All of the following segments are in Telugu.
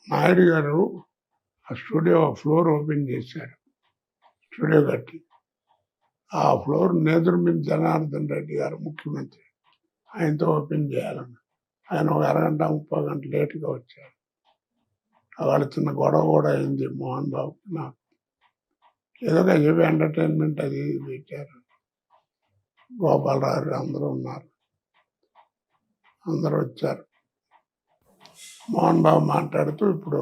నాయుడు గారు ఆ స్టూడియో ఫ్లోర్ ఓపెన్ చేశారు, స్టూడియో కట్టి. ఆ ఫ్లోర్ నేదురుమిల్లి జనార్దన్ రెడ్డి గారు ముఖ్యమంత్రి, ఆయనతో ఓపెన్ చేయాలని ఆయన ఒక అరగంట 30 గంటలు లేటుగా వచ్చారు. వాళ్ళ చిన్న గొడవ కూడా అయింది మోహన్ బాబు నాకు. ఏదో చెప్పి ఎంటర్టైన్మెంట్ అది పెట్టారు. గోపాలరావు అందరూ ఉన్నారు, అందరూ వచ్చారు. మోహన్ బాబు మాట్లాడుతూ ఇప్పుడు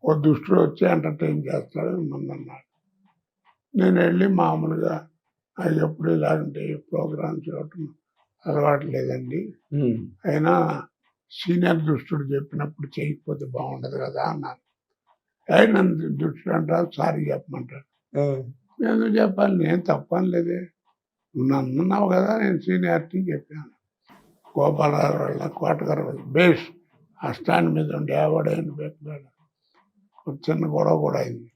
ఓ దుష్టుడు వచ్చి ఎంటర్టైన్ చేస్తాడని ముందన్నాడు. నేను వెళ్ళి మామూలుగా అది ఎప్పుడు ఇలాంటి ప్రోగ్రామ్స్ ఇవ్వటం అలవాటు లేదండి, అయినా సీనియర్ దుష్టుడు చెప్పినప్పుడు చేయకపోతే బాగుండదు కదా అన్నారు. నన్ను దుష్టుడు అంటారు, సారీ చెప్పమంటారు. నేను చెప్పాలి, నేను తప్పని లేదే, నువ్వు అన్నావు కదా, నేను సీనియారిటీ చెప్పాను. గోపాలరావు వాళ్ళ కోటగారు బేస్ ఆ స్టాండ్ మీద ఉండి ఎవడైనా పెట్టాడు. చిన్న గొడవ కూడా అయింది.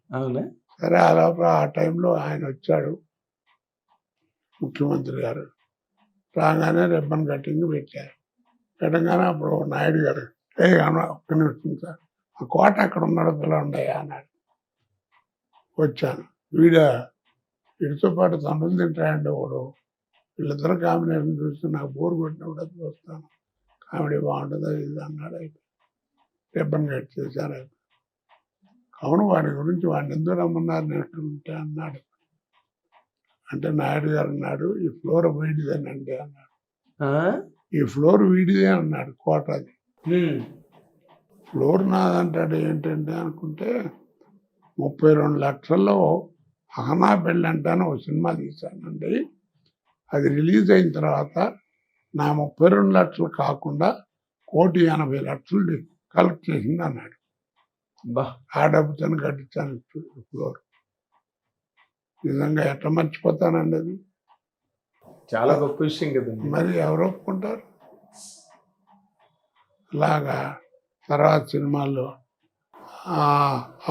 సరే ఆ లోపల ఆ టైంలో ఆయన వచ్చాడు ముఖ్యమంత్రి గారు. రాగానే రిబ్బన్ కటింగ్ పెట్టారు. పెట్టగానే అప్పుడు నాయుడు గారు ఒక్క నిమిషం సార్, ఆ కోట అక్కడ ఉన్నాడు, పిలవండి అన్నాడు. వచ్చాను. వీడితో పాటు తమ్ముళ్ళు తింటాయండి ఒకడు, వీళ్ళిద్దరు కాంబినేషన్ చూస్తే నాకు బోర్ కొట్టినప్పుడు అది చూస్తాను, కామెడీ బాగుంటుంది ఇది అన్నాడు. అయిపోయి రిబ్బన్ కట్ చేశారు. అవును, వాడి గురించి వాడిని ఎందుకు రమ్మన్నారు నేర్చుకుంటే అన్నాడు. అంటే నాయుడు గారు అన్నాడు, ఈ ఫ్లోర్ వీడిదేనండి అన్నాడు. ఈ ఫ్లోర్ వీడిదే అన్నాడు, కోటది. ఫ్లోర్ నాదంటాడు ఏంటంటే అనుకుంటే 32 లక్షల్లో అహనా పెళ్ళి అంటాను ఒక సినిమా తీశానండి. అది రిలీజ్ అయిన తర్వాత నా 32 లక్షలు కాకుండా 1,80,00,000 కలెక్ట్ చేసింది అన్నాడు. ఆ డబ్బుతో కట్టించాను ఫ్లోర్. నిజంగా ఎట్లా మర్చిపోతానండి అది, చాలా గొప్ప విషయం కదండి. మరి ఎవరు ఒప్పుకుంటారు అలాగా? తర్వాత సినిమాల్లో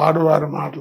ఆడువారు మాటలు